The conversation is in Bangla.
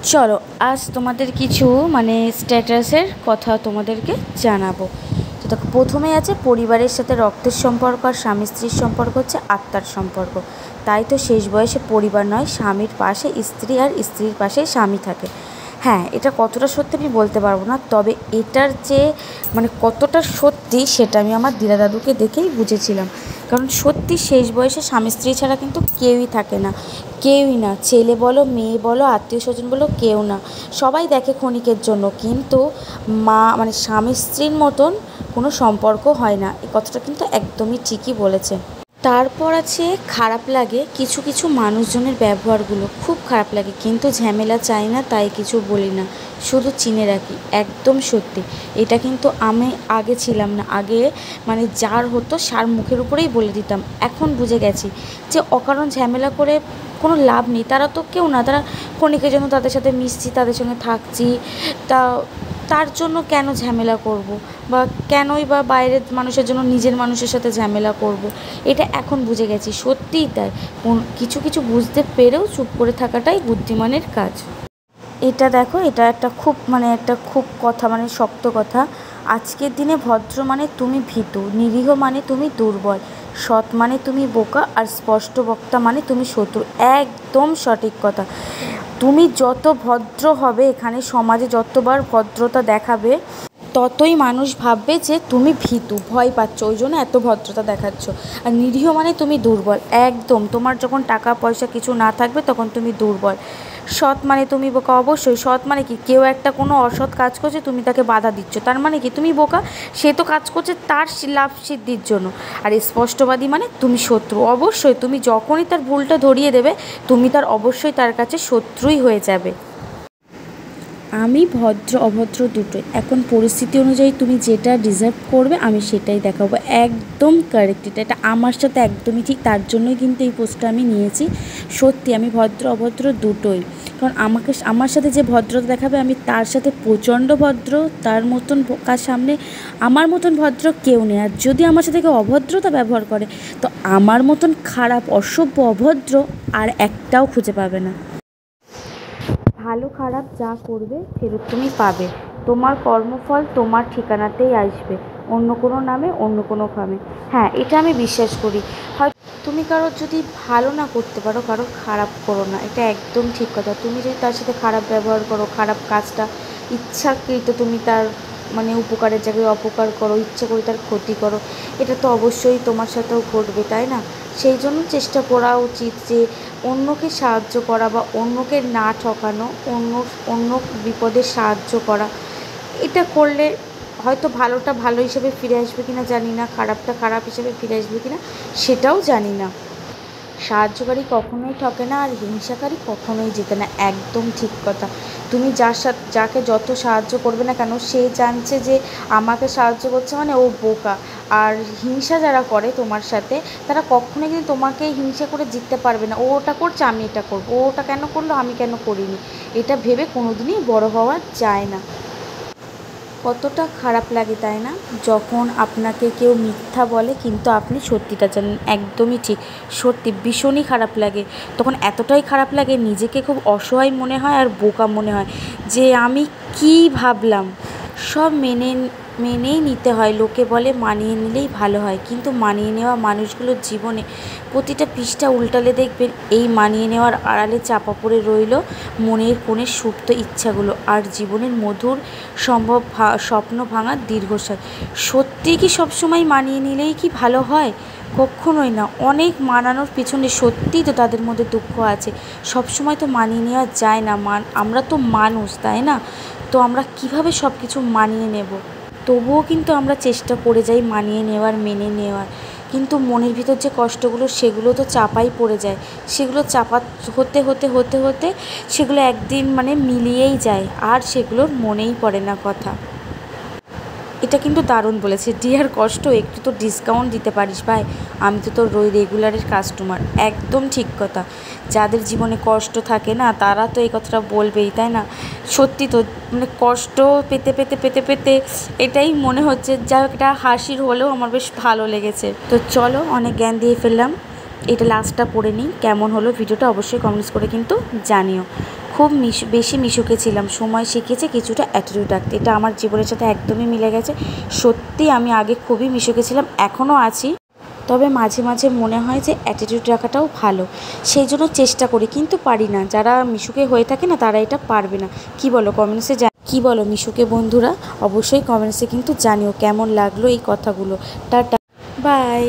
চলো আজ তোমাদের কিছু স্ট্যাটাসের কথা তোমাদেরকে জানাবো। তো দেখো, প্রথমে আছে পরিবারের সাথে রক্তের সম্পর্ক, আর স্বামী স্ত্রীর সম্পর্ক হচ্ছে আত্মার সম্পর্ক। তাই তো শেষ বয়সে পরিবার নয়, স্বামীর পাশে স্ত্রী আর স্ত্রীর পাশে স্বামী থাকে। হ্যাঁ, এটা কতটা সত্যি আমি বলতে পারবো না, তবে এটার যে কতটা সত্যি সেটা আমি আমার দিদা দাদুকে দেখেই বুঝেছিলাম। কারণ সত্যি শেষ বয়সে স্বামী স্ত্রী ছাড়া কিন্তু কেউই থাকে না, কেউই না, ছেলে বলো মেয়ে বলো আত্মীয় স্বজন বলো, কেউ না। সবাই দেখে ক্ষণিকের জন্য, কিন্তু মা স্বামী স্ত্রীর মতন কোনো সম্পর্ক হয় না। এই কথাটা কিন্তু একদমই ঠিকই বলেছে। তারপর আছে খারাপ লাগে কিছু কিছু মানুষজনের ব্যবহারগুলো, খুব খারাপ লাগে, কিন্তু ঝামেলা চাই না তাই কিছু বলি না, শুধু চিনে রাখি। একদম সত্যি, এটা কিন্তু আমি আগে ছিলাম না। আগে যার হতো সার মুখের উপরেই বলে দিতাম। এখন বুঝে গেছি যে অকারণ ঝামেলা করে কোনো লাভ নেই। তারা তো কেউ না, তারা ক্ষণিকের জন্য তাদের সাথে মিশছি, তাদের সঙ্গে থাকছি, তা তার জন্য কেন ঝামেলা করব, বা কেনই বা বাইরের মানুষের জন্য নিজের মানুষের সাথে ঝামেলা করব। এটা এখন বুঝে গেছি, সত্যিই তাই। কিছু কিছু বুঝতে পেরেও চুপ করে থাকাটাই বুদ্ধিমানের কাজ। এটা দেখো, এটা একটা খুব কথা, শক্ত কথা। আজকের দিনে ভদ্র মানে তুমি ভীতু, নিরীহ মানে তুমি দুর্বল, সৎ মানে তুমি বোকা, আর স্পষ্ট বক্তা মানে তুমি শত্রু। একদম সঠিক কথা। তুমি যত ভদ্র হবে, এখানে সমাজে যতবার ভদ্রতা দেখাবে, ততই মানুষ ভাববে যে তুমি ভীতু, ভয় পাচ্ছ, ওই জন্য এত ভদ্রতা দেখাচ্ছ। আর নিরীহ মানে তুমি দুর্বল, একদম। তোমার যখন টাকা পয়সা কিছু না থাকবে তখন তুমি দুর্বল। সৎ মানে তুমি বোকা, অবশ্যই। সৎ মানে কি, কেউ একটা কোনো অসৎ কাজ করছে, তুমি তাকে বাধা দিচ্ছ, তার মানে কি তুমি বোকা। সে তো কাজ করছে তার লাভ সিদ্ধির জন্য। আর স্পষ্টবাদী মানে তুমি শত্রু, অবশ্যই। তুমি যখনই তার ভুলটা ধরিয়ে দেবে, তুমি অবশ্যই তার কাছে শত্রুই হয়ে যাবে। আমি ভদ্র অভদ্র দুটোই। এখন পরিস্থিতি অনুযায়ী তুমি যেটা ডিজার্ভ করবে আমি সেটাই দেখাবো। একদম কারেক্ট, এটা আমার সাথে একদমই ঠিক। তার জন্যই কিন্তু এই পোস্টটা আমি নিয়েছি। সত্যি আমি ভদ্র অভদ্র দুটোই। কারণ আমার সাথে যে ভদ্রতা দেখাবে, আমি তার সাথে প্রচণ্ড ভদ্র। তার মতন কার সামনে আমার মতন ভদ্র কেউ নেই। আর যদি আমার সাথে কেউ অভদ্রতা ব্যবহার করে, তো আমার মতন খারাপ অসভ্য অভদ্র আর একটাও খুঁজে পাবে না। ভালো খারাপ যা করবে ফেরত তুমি পাবে। তোমার কর্মফল তোমার ঠিকানাতেই আসবে, অন্য কোনো নামে, অন্য কোনো ভাবে। হ্যাঁ, এটা আমি বিশ্বাস করি। হয়তো তুমি কারোর যদি ভালো না করতে পারো, কারোর খারাপ করো না, এটা একদম ঠিক কথা। তুমি যদি তার সাথে খারাপ ব্যবহার করো, খারাপ কাজটা ইচ্ছাকৃত তুমি তার উপকারের জায়গায় অপকার করো, ইচ্ছা করে তার ক্ষতি করো, এটা তো অবশ্যই তোমার সাথেও ঘটবে, তাই না? সেই জন্য চেষ্টা করা উচিত যে অন্যকে সাহায্য করা, বা অন্যকে না ঠকানো, অন্য বিপদে সাহায্য করা। এটা করলে হয়তো ভালোটা ভালো হিসেবে ফিরে আসবে কিনা জানি না, খারাপটা খারাপ হিসেবে ফিরে আসবে কিনা সেটাও জানি না। সাহায্যকারী কখনোই ঠকে না, আর হিংসাকারী কখনোই জেতে না। একদম ঠিক কথা। তুমি যাকে যত সাহায্য করবে না কেন, সে জানছে যে আমাকে সাহায্য করছে মানে ও বোকা। আর হিংসা যারা করে তোমার সাথে, তারা কখনোই কিন্তু তোমাকে হিংসা করে জিততে পারবে না। ও ওটা করছে আমি এটা করবো, ও ওটা কেন করলো আমি কেন করিনি, এটা ভেবে কোনোদিনই বড় হওয়া যায় না। কতটা খারাপ লাগে তাই না, যখন আপনাকে কেউ মিথ্যা বলে কিন্তু আপনি সত্যিটা জানেন। একদমই ঠিক, সত্যি ভীষণই খারাপ লাগে। তখন এতটাই খারাপ লাগে, নিজেকে খুব অসহায় মনে হয় আর বোকা মনে হয় যে আমি কী ভাবলাম। সব মেনেই নিতে হয়। লোকে বলে মানিয়ে নিলেই ভালো হয়, কিন্তু মানিয়ে নেওয়া মানুষগুলোর জীবনে প্রতিটা পৃষ্ঠা উল্টালে দেখবেন এই মানিয়ে নেওয়ার আড়ালে চাপা পড়ে রইল মনের কোণে সুপ্ত ইচ্ছাগুলো, আর জীবনের মধুর স্বপ্ন ভাঙার দীর্ঘশ্বাস। সত্যি কি সবসময় মানিয়ে নিলেই কি ভালো হয়? কখনোই না। অনেক মানানোর পিছনে সত্যিই তো তাদের মধ্যে দুঃখ আছে। সবসময় তো মানিয়ে নেওয়া যায় না। আমরা তো মানুষ, তাই না? তো আমরা কিভাবে সব কিছু মানিয়ে নেব? তবুও কিন্তু আমরা চেষ্টা করে যাই মানিয়ে নেওয়ার, মেনে নেওয়ার, কিন্তু মনের ভিতর যে কষ্টগুলো সেগুলো তো চাপাই পড়ে যায়। সেগুলো চাপা হতে হতে হতে হতে সেগুলো একদিন মিলিয়েই যায়, আর সেগুলোর মনেই পড়ে না কথা। এটা কিন্তু দারুণ বলেছে। ডিয়ার কষ্ট, একটু তো ডিসকাউন্ট দিতে পারিস ভাই, আমি তো তোর রেগুলারের কাস্টমার। একদম ঠিক কথা। যাদের জীবনে কষ্ট থাকে না, তারা তো এই কথাটা বলবেই, তাই না? সত্যি তো, কষ্ট পেতে পেতে পেতে পেতে এটাই মনে হচ্ছে যা একটা হাসির হলেও আমার বেশ ভালো লেগেছে। তো চলো, অনেক জ্ঞান দিয়ে ফেললাম, এটা লাস্টটা পড়ে নিই। কেমন হলো ভিডিওটা অবশ্যই কমেন্টস করে কিন্তু জানিও। খুব খুব বেশি মিশুকে ছিলাম, সময় শিখিয়েছে কিছুটা অ্যাটিটিউড রাখতে। এটা আমার জীবনের সাথে একদমই মিলে গেছে। সত্যি আমি আগে খুবই মিশুকে ছিলাম, এখনও আছি, তবে মাঝে মাঝে মনে হয় যে অ্যাটিটিউড রাখাটাও ভালো, সেই জন্য চেষ্টা করি, কিন্তু পারি না। যারা মিশুকে হয়ে থাকে না তারা এটা পারবে না। কি বলো কমেন্টসে, কি বলো মিশুকে বন্ধুরা? অবশ্যই কমেন্টসে কিন্তু জানিও কেমন লাগলো এই কথাগুলো। Tata, by.